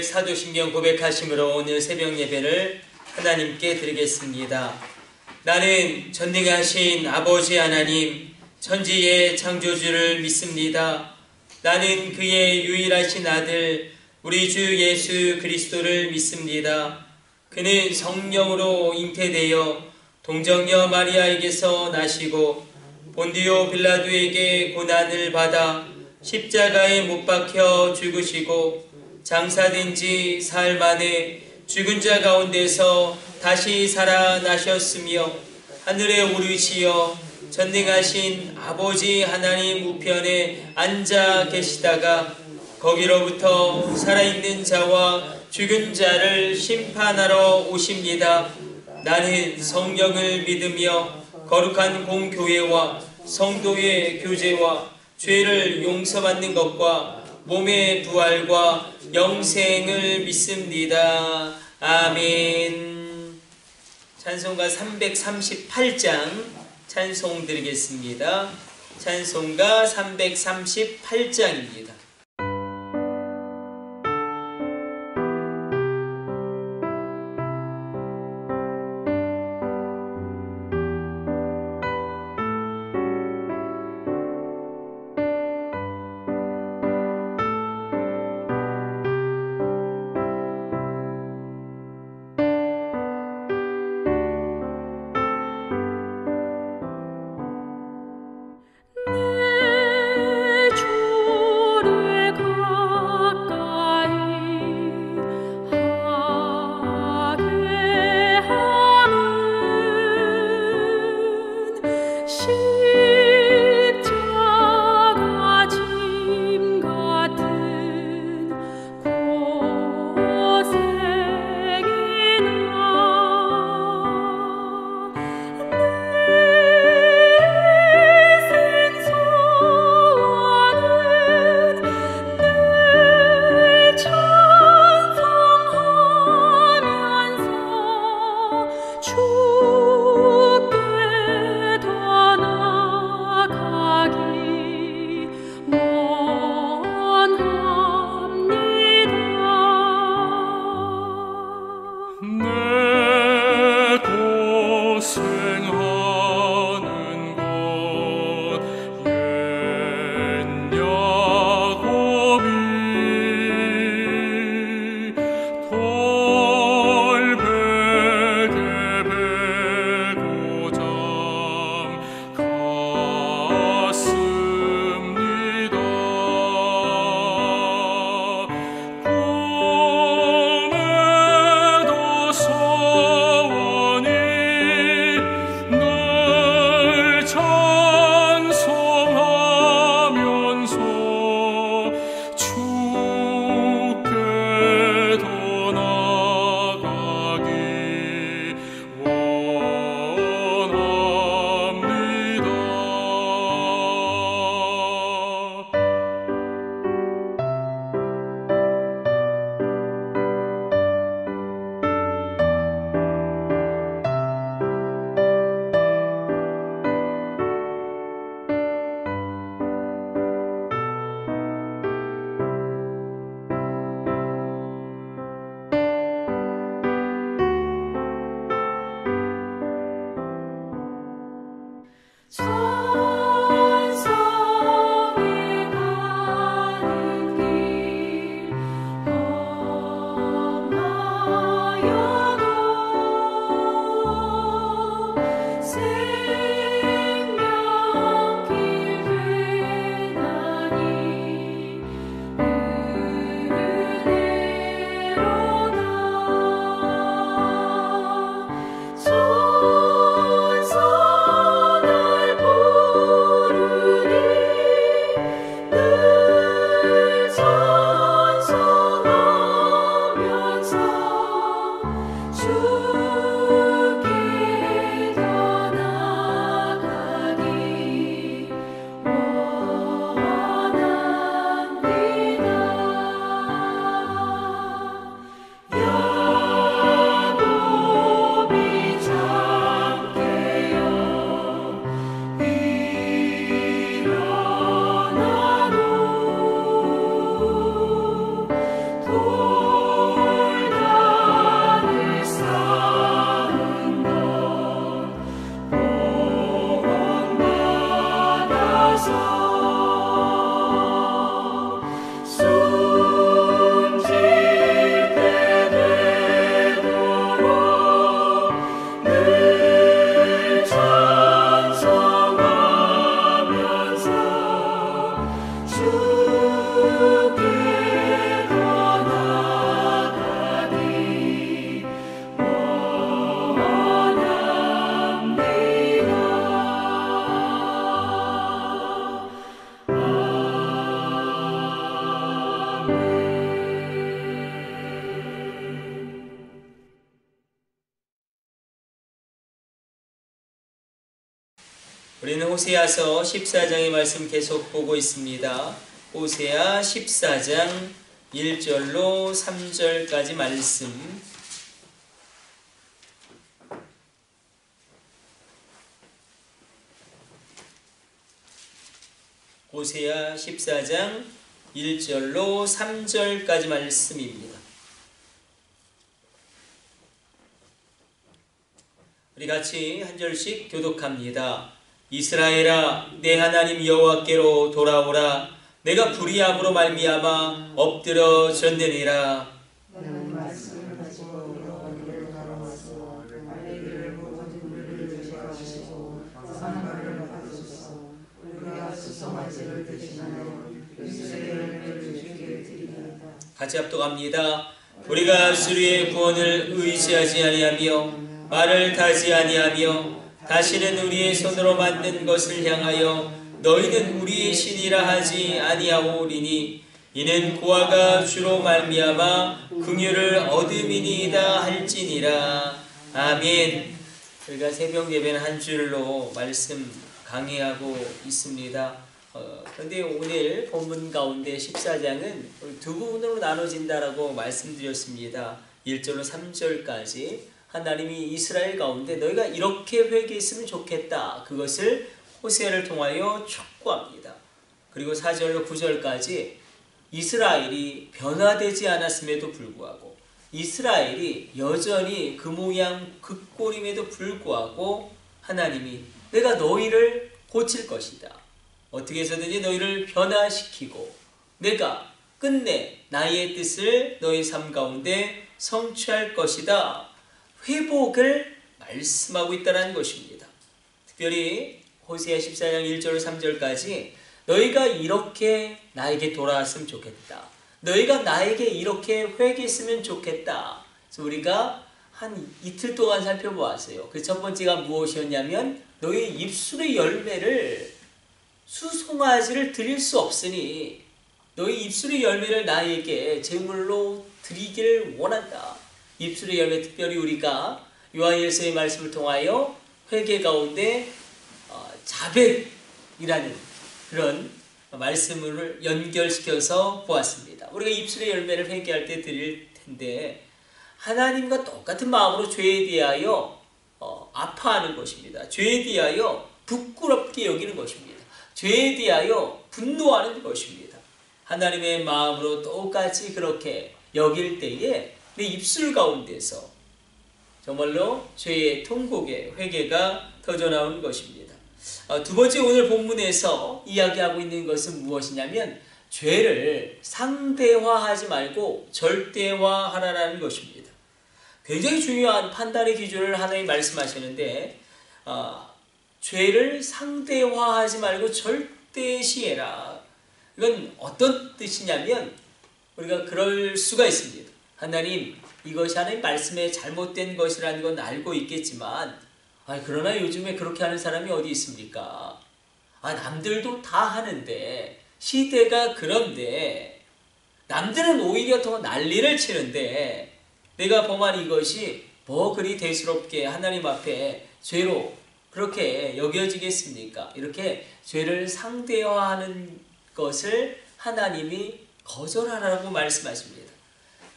오늘 사도신경 고백하심으로 오늘 새벽 예배를 하나님께 드리겠습니다. 나는 전능하신 아버지 하나님, 천지의 창조주를 믿습니다. 나는 그의 유일하신 아들 우리 주 예수 그리스도를 믿습니다. 그는 성령으로 잉태되어 동정녀 마리아에게서 나시고 본디오 빌라도에게 고난을 받아 십자가에 못 박혀 죽으시고 장사된 지 사흘 만에 죽은 자 가운데서 다시 살아나셨으며 하늘에 오르시어 전능하신 아버지 하나님 우편에 앉아 계시다가 거기로부터 살아있는 자와 죽은 자를 심판하러 오십니다. 나는 성령을 믿으며 거룩한 공교회와 성도의 교제와 죄를 용서받는 것과 몸의 부활과 영생을 믿습니다. 아멘. 찬송가 338장 찬송 드리겠습니다. 찬송가 338장입니다. 우리는 호세아서 14장의 말씀 계속 보고 있습니다. 호세아 14장 1절로 3절까지 말씀. 호세아 14장 1절로 3절까지 말씀입니다. 우리 같이 한 절씩 교독합니다. 이스라엘아, 내 하나님 여호와께로 돌아오라. 내가 불의함으로 말미암아 엎드려 졌느니라. 나는 말씀을 가지고 여호와께로 돌아와서 내 길을 모든 우리를 제하시고 선한 말을 받으소서. 우리가 수송아지를 대신하여 유수의 열매를 주께 드리리이다. 같이 합독합니다. 우리가 수리의 구원을 의지하지 아니하며 말을 타지 아니하며 다시는 우리의 손으로 만든 것을 향하여 너희는 우리의 신이라 하지 아니하오리니 이는 고아가 주로 말미암아 긍휼을 얻음이니이다 할지니라. 아멘. 우리가 새벽 예배는 한 줄로 말씀 강의하고 있습니다. 그런데 오늘 본문 가운데 14장은 두 부분으로 나눠진다라고 말씀드렸습니다. 1절로 3절까지 하나님이 이스라엘 가운데 너희가 이렇게 회개했으면 좋겠다. 그것을 호세아를 통하여 촉구합니다. 그리고 4절로 9절까지 이스라엘이 변화되지 않았음에도 불구하고 이스라엘이 여전히 그 모양 그 꼴임에도 불구하고 하나님이 내가 너희를 고칠 것이다. 어떻게 해서든지 너희를 변화시키고 내가 끝내 나의 뜻을 너희 삶 가운데 성취할 것이다. 회복을 말씀하고 있다는 것입니다. 특별히 호세아 14장 1절 3절까지 너희가 이렇게 나에게 돌아왔으면 좋겠다. 너희가 나에게 이렇게 회개했으면 좋겠다. 그래서 우리가 한 이틀 동안 살펴보았어요. 그 첫 번째가 무엇이었냐면 너희 입술의 열매를 수송아지를 드릴 수 없으니 너희 입술의 열매를 나에게 제물로 드리기를 원한다. 입술의 열매, 특별히 우리가 요한일서의 말씀을 통하여 회개 가운데 자백이라는 그런 말씀을 연결시켜서 보았습니다. 우리가 입술의 열매를 회개할 때 드릴 텐데 하나님과 똑같은 마음으로 죄에 대하여 아파하는 것입니다. 죄에 대하여 부끄럽게 여기는 것입니다. 죄에 대하여 분노하는 것입니다. 하나님의 마음으로 똑같이 그렇게 여길 때에 내 입술 가운데서 정말로 죄의 통곡의 회개가 터져나오는 것입니다. 두 번째 오늘 본문에서 이야기하고 있는 것은 무엇이냐면 죄를 상대화하지 말고 절대화하라는 것입니다. 굉장히 중요한 판단의 기준을 하나님 말씀하시는데 죄를 상대화하지 말고 절대시해라. 이건 어떤 뜻이냐면 우리가 그럴 수가 있습니다. 하나님, 이것이 하나님 말씀에 잘못된 것이라는 건 알고 있겠지만 그러나 요즘에 그렇게 하는 사람이 어디 있습니까? 남들도 다 하는데 시대가 그런데 남들은 오히려 더 난리를 치는데 내가 범한 이것이 뭐 그리 대수롭게 하나님 앞에 죄로 그렇게 여겨지겠습니까? 이렇게 죄를 상대화하는 것을 하나님이 거절하라고 말씀하십니다.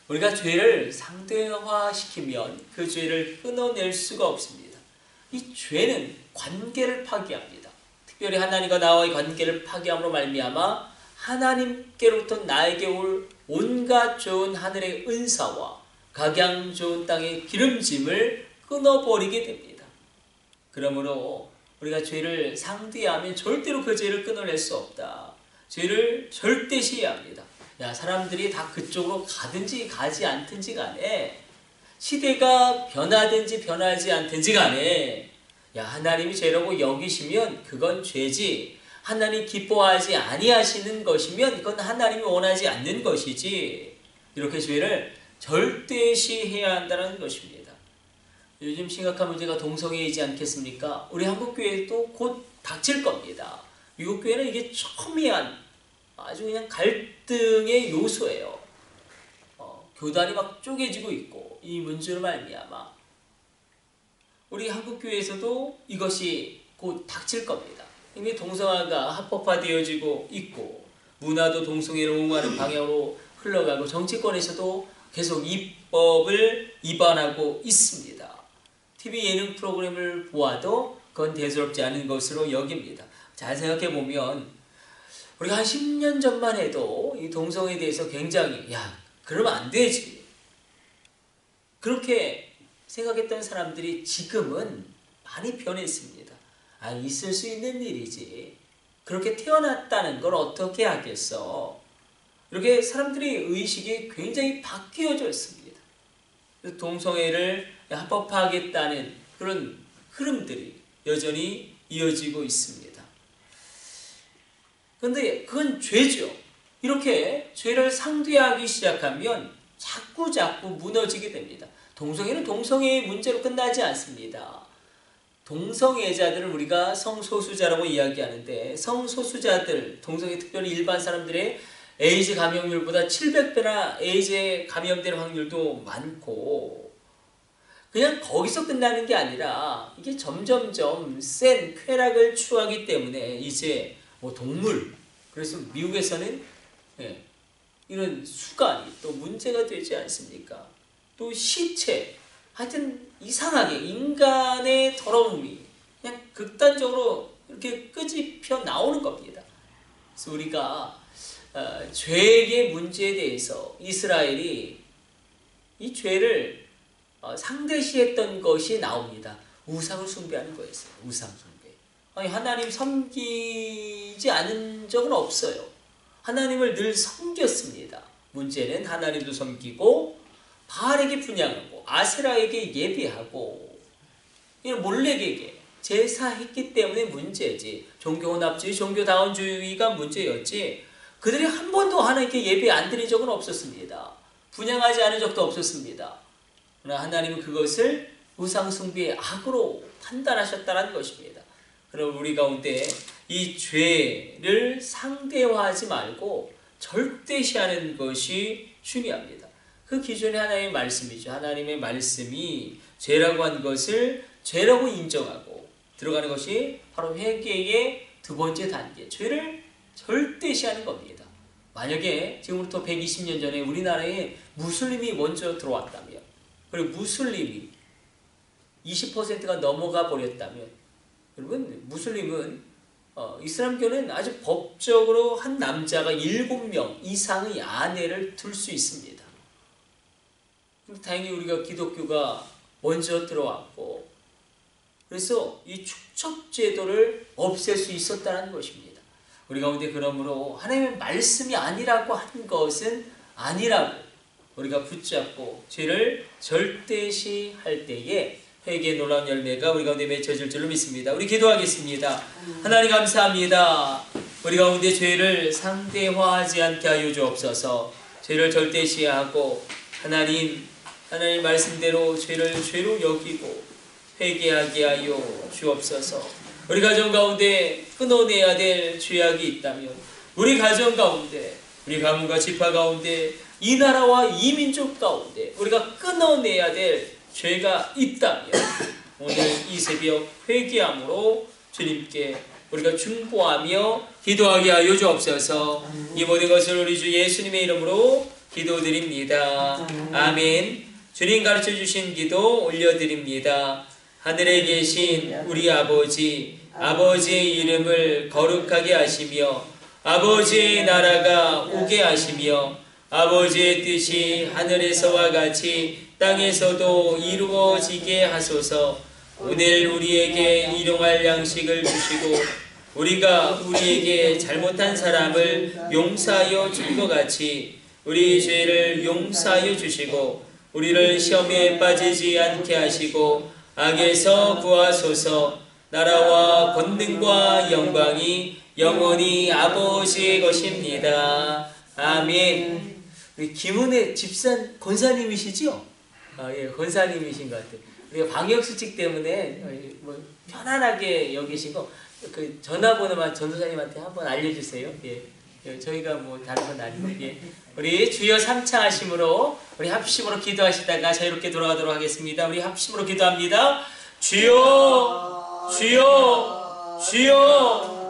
우리가 죄를 상대화시키면 그 죄를 끊어낼 수가 없습니다. 이 죄는 관계를 파괴합니다. 특별히 하나님과 나와의 관계를 파괴함으로 말미암아 하나님께로부터 나에게 올 온갖 좋은 하늘의 은사와 각양 좋은 땅의 기름짐을 끊어버리게 됩니다. 그러므로 우리가 죄를 상대하면 절대로 그 죄를 끊어낼 수 없다. 죄를 절대시해야 합니다. 사람들이 다 그쪽으로 가든지 가지 않든지 간에 시대가 변하든지 변하지 않든지 간에 하나님이 죄라고 여기시면 그건 죄지 하나님 기뻐하지 아니하시는 것이면 그건 하나님이 원하지 않는 것이지 이렇게 죄를 절대시해야 한다는 것입니다. 요즘 심각한 문제가 동성애이지 않겠습니까? 우리 한국교회도 곧 닥칠 겁니다. 미국 교회는 이게 첨예한 아주 그냥 갈등의 요소예요. 교단이 막 쪼개지고 있고 이 문제로 말미암아 우리 한국교회에서도 이것이 곧 닥칠 겁니다. 이미 동성애가 합법화되어지고 있고 문화도 동성애를 옹호하는 방향으로 흘러가고 정치권에서도 계속 입법을 위반하고 있습니다. TV 예능 프로그램을 보아도 그건 대수롭지 않은 것으로 여깁니다. 잘 생각해보면 우리가 한 10년 전만 해도 이 동성애에 대해서 굉장히 그러면 안 되지 그렇게 생각했던 사람들이 지금은 많이 변했습니다. 있을 수 있는 일이지 그렇게 태어났다는 걸 어떻게 하겠어. 이렇게 사람들의 의식이 굉장히 바뀌어졌습니다. 동성애를 합법화하겠다는 그런 흐름들이 여전히 이어지고 있습니다. 그런데 그건 죄죠. 이렇게 죄를 상대하기 시작하면 자꾸 무너지게 됩니다. 동성애는 동성애의 문제로 끝나지 않습니다. 동성애자들을 우리가 성소수자라고 이야기하는데 성소수자들, 동성애 특별히 일반 사람들의 에이즈 감염률보다 700배나 에이즈에 감염될 확률도 많고 그냥 거기서 끝나는 게 아니라 이게 점점점 센 쾌락을 추구하기 때문에 이제 동물, 그래서 미국에서는 이런 수간이 또 문제가 되지 않습니까? 또 시체, 하여튼 이상하게 인간의 더러움이 그냥 극단적으로 이렇게 끄집혀 나오는 겁니다. 그래서 우리가 죄의 문제에 대해서 이스라엘이 이 죄를 상대시했던 것이 나옵니다. 우상을 숭배하는 거였어요. 우상 숭배. 하나님 섬기지 않은 적은 없어요. 하나님을 늘 섬겼습니다. 문제는 하나님도 섬기고 바알에게 분향하고 아세라에게 예배하고 몰렉에게 제사했기 때문에 문제지. 종교혼합주의, 종교다원주의가 문제였지 그들이 한 번도 하나님께 예배 안 드린 적은 없었습니다. 분향하지 않은 적도 없었습니다. 그러나 하나님은 그것을 우상숭배의 악으로 판단하셨다는 것입니다. 그럼 우리 가운데 이 죄를 상대화하지 말고 절대시하는 것이 중요합니다. 그 기준이 하나님의 말씀이죠. 하나님의 말씀이 죄라고 한 것을 죄라고 인정하고 들어가는 것이 바로 회개의 두 번째 단계, 죄를 절대시하는 겁니다. 만약에 지금부터 120년 전에 우리나라에 무슬림이 먼저 들어왔다면 그리고 무슬림이 20%가 넘어가 버렸다면 여러분 무슬림은 이슬람교는 아주 법적으로 한 남자가 7명 이상의 아내를 둘 수 있습니다. 다행히 우리가 기독교가 먼저 들어왔고 그래서 이 축척제도를 없앨 수 있었다는 것입니다. 우리 가운데 그러므로 하나님의 말씀이 아니라고 하는 것은 아니라고 우리가 붙잡고 죄를 절대시할 때에 회개의 놀라운 열매가 우리 가운데 맺혀질 줄로 믿습니다. 우리 기도하겠습니다. 하나님 감사합니다. 우리 가운데 죄를 상대화하지 않게 하여 주옵소서. 죄를 절대시하고 하나님 말씀대로 죄를 죄로 여기고 회개하게 하여 주옵소서. 우리 가정 가운데 끊어내야 될 죄악이 있다면 우리 가정 가운데 우리 가문과 지파 가운데 이 나라와 이 민족 가운데 우리가 끊어내야 될 죄가 있다면 오늘 이 새벽 회개함으로 주님께 우리가 중보하며 기도하게 하여 주옵소서. 이 모든 것을 우리 주 예수님의 이름으로 기도드립니다. 아멘. 주님 가르쳐 주신 기도 올려드립니다. 하늘에 계신 우리 아버지, 아버지의 이름을 거룩하게 하시며 아버지의 나라가 오게 하시며 아버지의 뜻이 하늘에서와 같이 땅에서도 이루어지게 하소서. 오늘 우리에게 일용할 양식을 주시고 우리가 우리에게 잘못한 사람을 용서하여 준 것 같이 우리 죄를 용서하여 주시고 우리를 시험에 빠지지 않게 하시고 악에서 구하소서. 나라와 권능과 영광이 영원히 아버지의 것입니다. 아멘. 우리 김은혜 집산 권사님이시죠? 예, 권사님이신 것 같아요. 우리가 방역수칙 때문에 편안하게 여기신 거 그 전화번호만 전도사님한테 한번 알려주세요. 예. 저희가 다른 건 아니고 우리 주여 3차 하심으로 우리 합심으로 기도하시다가 자유롭게 돌아가도록 하겠습니다. 우리 합심으로 기도합니다. 주여 주여 주여